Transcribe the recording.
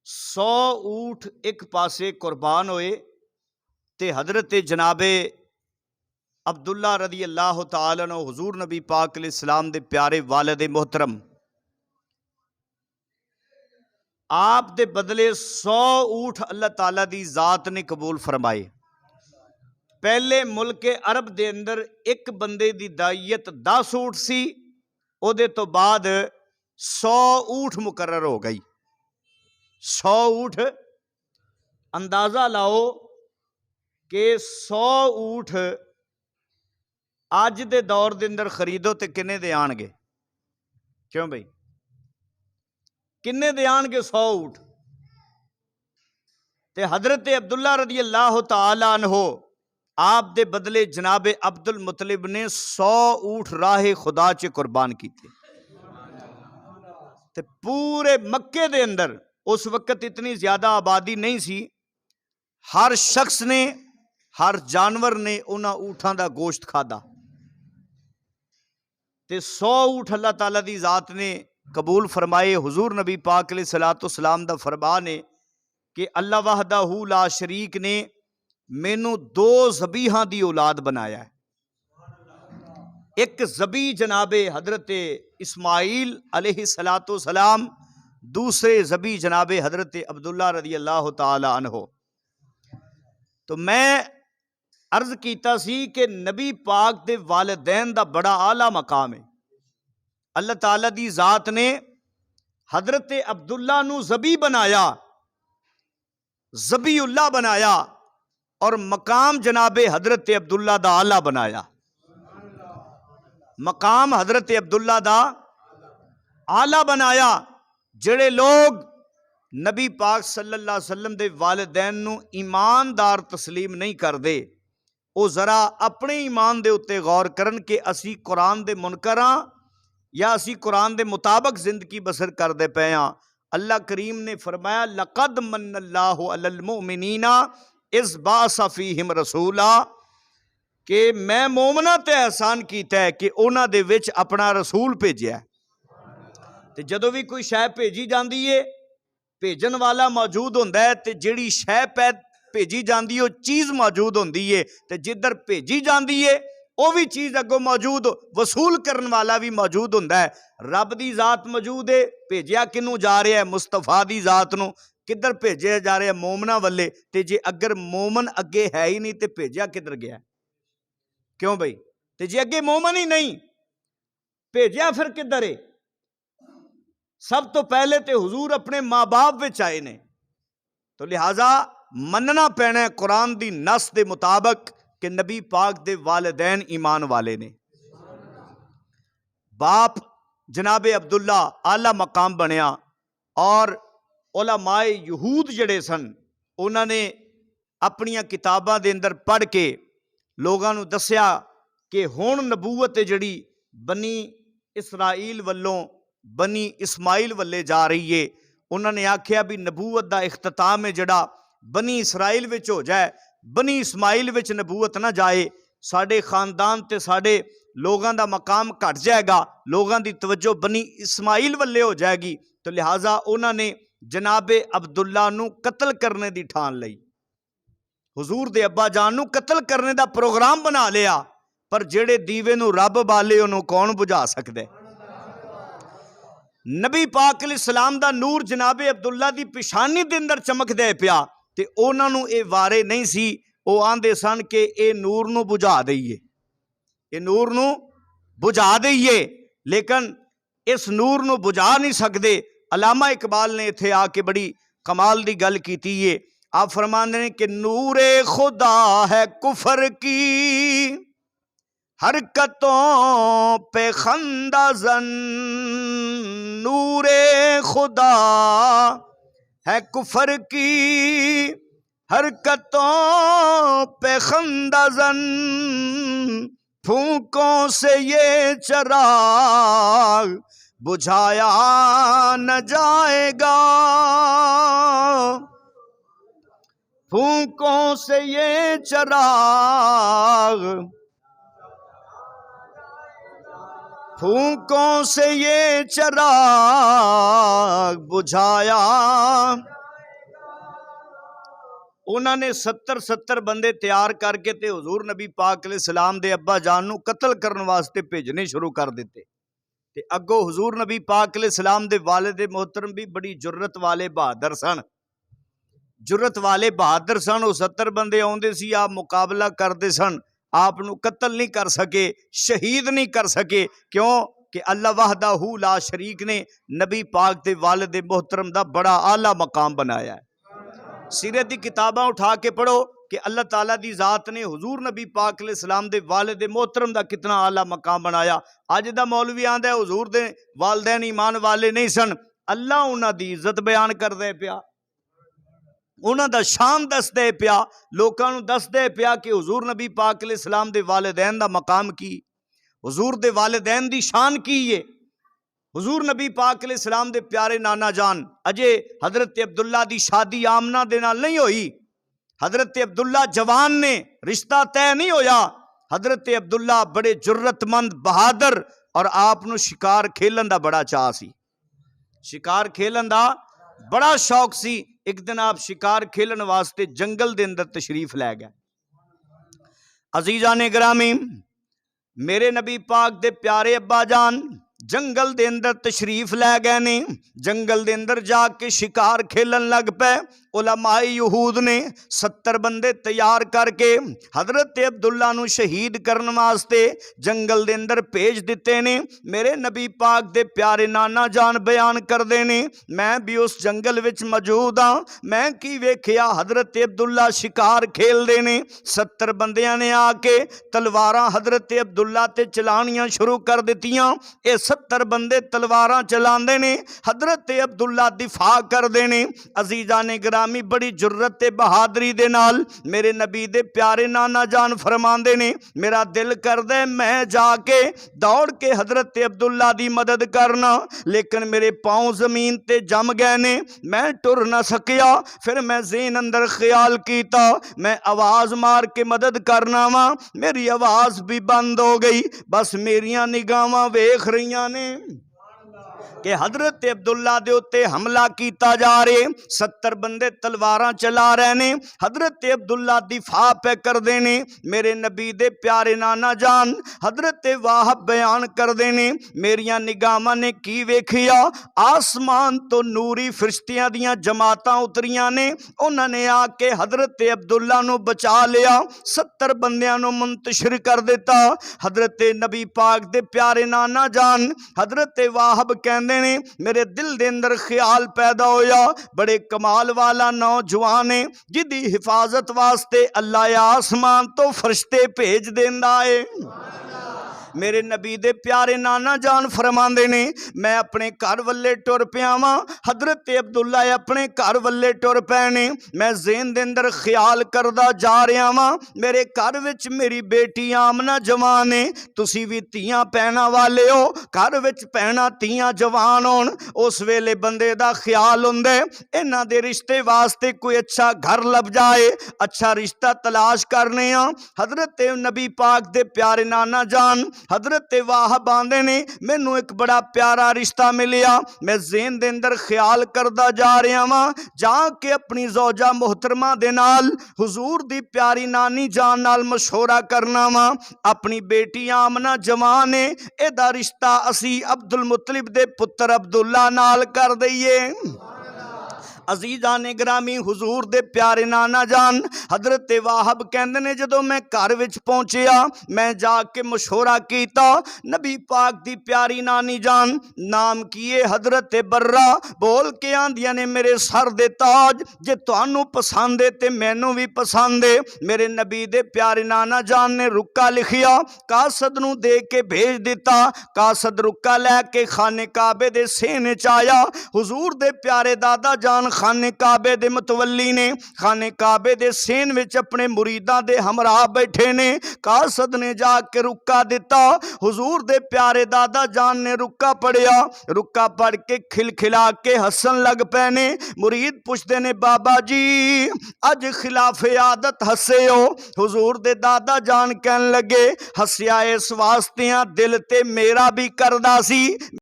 100 ऊठ एक पासे कुर्बान होए ते हजरत जनाबे अब्दुल्ला रदी अल्लाह तआला अन्हु हुजूर नबी पाक अलैहिस्सलाम दे प्यारे वालिद मोहतरम आप दे बदले 100 ऊठ अल्लाह ताला दी जात ने कबूल फरमाए। पहले मुल्क अरब दे अंदर एक बंदे दी दाइयत 10 ऊठ सी, ओदे तो बाद 100 ऊठ मुकर्रर हो गई। 100 ऊठ अंदाजा लाओ कि 100 ऊठ अज दे दौर दे अंदर खरीदो तो किन्ने दे आणगे? क्यों भाई, किन्ने दे आणगे 100 ऊठ? ते हजरत अब्दुल्ला रदी अल्लाह तआला अन्हु आप दे बदले जनाबे अब्दुल मुतलिब ने 100 ऊठ राहे खुदा च कुर्बान किए। ते पूरे मक्के दे अंदर उस वक्त इतनी ज्यादा आबादी नहीं सी, हर शख्स ने, हर जानवर ने उन्हां ऊठां दा गोश्त खादा। ते 100 ऊठ अल्लाह ताला दी जात ने कबूल फरमाए। हुजूर नबी पाक अलैहिस्सलाम दा फरमान है कि अल्लाह वहदहू ला शरीक ने मैनू 2 ज़बीहां दी औलाद बनाया है। एक ज़बी जनाबे हजरत इस्माइल अलैहिस्सलाम, दूसरे ज़बी जनाबे हजरत अब्दुल्ला रदी अल्लाह तआला अन्हु। तो मैं अर्ज कीता सी कि नबी पाक दे वालिदैन दा बड़ा आला मकाम है। अल्लाह ताला दी जात ने हजरत अब्दुल्ला नू ज़बी बनाया, ज़बीउल्लाह बनाया, और मकाम जनाबे हजरत अब्दुल्ला दा आला बनाया। मकाम हजरत अब्दुल्ला दा आला बनाया। जेड़े लोग नबी पाक सल्लल्लाहु अलैहि वसल्लम दे वालिदैन नू ईमानदार तस्लीम नहीं करते, वो जरा अपने ईमान दे उत्ते गौर करन कि असी कुरान दे मुनकर हां या असी कुरान दे मुताबिक जिंदगी बसर करते पे हां। अल्लाह करीम ने फरमाया लक़द मन्नल्लाहु अलल मुमिनीना इज़ बाअसा फ़ीहिम रसूला, कि मैं मोमना ते एहसान कीता है कि उन्हां दे विच अपना रसूल भेजिया। ते जदों भी कोई शै भेजी जाती है, भेजन वाला मौजूद होंदा है, ते जिहड़ी शै भेजी जाती है चीज़ मौजूद होंदी है, ते जिधर भेजी जाती है वो भी चीज़ अगों मौजूद, वसूल करने वाला भी मौजूद होंदा है। रब दी जात मौजूद है, भेजिया किनू जा रहा है? मुस्तफा दी जात नू। किधर भेजे जा रहा है? मोमना वाले। ते जे अगर मोमन अगे है ही नहीं तो भेजिया किधर गया? क्यों भाई? ते जे अगे मोमन ही नहीं, भेजिया फिर किधर है? सब तो पहले तो हुजूर अपने माँ बाप विच आए ने, तो लिहाजा मनना पैना कुरान दी नस दे मुताबिक कि नबी पाक दे वालिदैन ईमान वाले ने। बाप जनाबे अब्दुल्ला आला मकाम बनया, और उलमाए यहूद जड़े सन उन्होंने अपनियां किताबां दे अंदर पढ़ के लोगों नू दस्या कि हुण नबूवत जड़ी बनी इसराइल वल्लों बनी इस्माइल वल्ले जा रही है। उन्होंने आख्या भी नबूवत दा इख्तिताम है जड़ा बनी इसराइल विच हो जाए, बनी इस्माइल विच नबूवत ना जाए। साडे खानदान ते साडे लोगों दा मकाम घट जाएगा, लोगों की तवज्जो बनी इस्माइल वल्ले हो जाएगी। तो लिहाजा उन्होंने जनाबे अब्दुल्ला नू कतल करने की ठान लई। हुजूर दे अब्बा जान नू कतल करने का प्रोग्राम बना लिया। पर जेड़े दीवे नू रब बाले उन्होंने कौन बुझा सकता? नबी पाक अलैहिस्सलाम दा नूर जनाबे अब्दुल्ला दी पिशानी दे अंदर चमकदे पिया, ते उन्हां नू ये वारे नहीं सी। वो आंदे सन कि ये नूर नू बुझा दईए, ये नूर नू बुझा दईए, लेकिन इस नूर नू बुझा नहीं सकते। अलामा इकबाल ने इत्थे आके बड़ी कमाल दी गल कीती है। आप फरमाते हैं कि नूरे खुदा है कुफर की हरकतों पे खंदाजन, नूरे खुदा है कुफर की हरकतों पे खंदाजन, फूकों से ये चिराग बुझाया न जाएगा, फूकों से ये चिराग, फूकों से ये चिराग बुझाया उन्होंने 70 बंदे तैयार करके ते हुजूर नबी पाक अलैहिस्सलाम दे अब्बा जान नूं कतल करने वास्ते भेजने शुरू कर दिते। ते अगों हुजूर नबी पाक अलैहिस्सलाम दे वालिद मोहतरम भी बड़ी जुर्रत वाले बहादुर सन। जुर्रत वाले बहादुर सन। वो 70 बंदे आउंदे सी, आप मुकाबला करते सन, आप नूं कतल नहीं कर सके, शहीद नहीं कर सके। क्यों कि अल्लाह वहदाहू ला शरीक ने नबी पाक दे वालिद मोहतरम दा बड़ा आला मकाम बनाया है। सीरत दी किताबां उठा के पढ़ो कि अल्लाह ताला दी जात ने हुजूर नबी पाक अलैहिस्सलाम दे वालिद मोहतरम दा कितना आला मकाम बनाया। अज दा मौलवी आंदा है हुजूर दे वालदैन ईमान वाले नहीं सन। अल्लाह उन्हां दी इज्जत बयान करदे पिया, उन्हां दा शान दसदे पिया, लोकां नूं दसदे पिया कि हुजूर नबी पाक अलैहिस्सलाम दे वालिदैन दा मकाम की, हुजूर दे वालिदैन दी शान की है। हुजूर नबी पाक अलैहिस्सलाम दे प्यारे नाना जान अजे हजरत अब्दुल्ला दी शादी आमना दे नाल नहीं होई। हजरत अब्दुल्ला जवान ने, रिश्ता तय नहीं होया। हजरत अब्दुल्ला बड़े जुर्रतमंद बहादुर और आप नूं शिकार खेलन दा बड़ा चाह सी, शिकार खेलन दा बड़ा शौक सी। एक दिन आप शिकार खेलन वास्ते जंगल दे अंदर तशरीफ लै गए। अजीजा ने ग्रामी, मेरे नबी पाक दे प्यारे अब्बा जान जंगल दे अंदर तशरीफ लै गए ने। जंगल दे अंदर जाके शिकार खेलन लग पे। उलमाए यहूद ने 70 बंदे तैयार करके हजरत अब्दुल्ला नूं शहीद करने वास्ते जंगल दे अंदर भेज दिते ने। मेरे नबी पाक दे प्यारे नाना जान बयान करदे ने, मैं भी उस जंगल विच मौजूद हाँ। मैं की वेखिया, हजरत अब्दुल्ला शिकार खेलदे ने। 70 बंदियां ने आके तलवारां हजरत अब्दुल्ला ते चलानियां शुरू कर दित्तियां। ये 70 बंदे तलवारां चलांदे ने, हजरत अब्दुल्ला दिफा करदे ने। अजीजा ने ग्रामी बड़ी जुर्रत ते बहादरी दे नाल मेरे नबी दे प्यारे नाना जान फरमांदे ने, मेरा दिल करदा है मैं जाके दौड़ के हजरत अब्दुल्ला दी मदद करना, लेकिन मेरे पांव जमीन ते जम गए ने, मैं टुर ना सकिया। फिर मैं ज़हन अंदर ख्याल कीता मैं आवाज मार के मदद करना वा, मेरी आवाज भी बंद हो गई। बस मेरिया निगाहां वेख रही ने कि हजरत अब्दुल्ला दे उत्ते हमला किया जा रहे। 70 बंदे तलवारां चला रहे ने, हजरत अब्दुल्ला दिफा पे कर देने। मेरे नबी दे प्यारे नाना जान हजरत वाहब बयान कर देने, मेरिया निगाहां ने की वेखिया, आसमान तो नूरी फरिश्तियां दियां जमातां उतरियां ने। उन्होंने आके हजरत अब्दुल्ला नूं बचा लिया, 70 बंदियां नूं मुंतशिर कर दिता। हजरत नबी पाक दे प्यारे नाना जान हजरत वाहब कहंदे ने, मेरे दिल दे अंदर ख्याल पैदा होया, बड़े कमाल वाला नौजवान है जिदी हिफाजत वास्ते अल्लाह आसमान तो फरिश्ते भेज देंदा है। मेरे नबी दे प्यारे नाना जान फरमांदे ने, मैं अपने घर वल्ले टुर पिया वां। हजरत अब्दुल्ला अपने घर वल्ले टुर पे ने। मैं ज़हन दे अंदर ख्याल करदा जा रहा वां, मेरे घर विच मेरी बेटी आमना जवान है, तुसी भी धीआं भैणां वाले हो, घर विच भैणां धीआं जवान होण, उस वेले बंदे दा ख्याल हुंदा है इन्हां दे रिश्ते वास्ते कोई अच्छा घर लभ जाए, अच्छा रिश्ता तलाश करने आ। हजरत नबी पाक दे प्यारे नाना जान हजरत वाहब आंदे ने, मैनू एक बड़ा प्यारा रिश्ता मिलिया। मैं ज़हन दे अंदर ख्याल करदा जा रहा वां, जाके अपनी ज़ौजा मोहतरमा दे नाल हुजूर दी प्यारी नानी जान नाल मशवरा करना वां। अपनी बेटी आमना जवान है, एदा रिश्ता असी अब्दुल मुतलिब दे पुत्र अब्दुल्ला नाल कर दईए। अजीजा ने ग्रामी हुजूर दे प्यारे नाना जान हजरत वाहब कहंदे ने, जदों मैं घर विच पहुंचिया मैं जाके मशवरा कीता। नबी पाक दी प्यारी नानी जान नाम किए हजरत बर्रा बोल के आंदियां ने, मेरे सर दे ताज जे तुहानू पसंद है ते मैनू भी पसंद है। मेरे नबी दे प्यारे नाना जान ने रुक्का लिखिया, कासद नू दे के भेज दिता। कासद रुक्का लैके खाने काबे दे सेने च आया। हुजूर दे प्यारे दादा जान खाने काबे दे मतवली ने, खाने काबे दे सेन विच अपने मुरीदां दे हमराह बैठे ने। कासद ने जाके रुक्का दिता, हुजूर दे प्यारे दादा जान ने रुक्का पढ़िया, रुक्का पढ़ के खिलखिला के हसन लग पे ने। मुरीद पुछदे ने, बाबा जी अज खिलाफे आदत हसे हो? हुजूर दे दादा जान कहन लगे, हसिया इस वास्ते दिल ते मेरा भी करदा सी,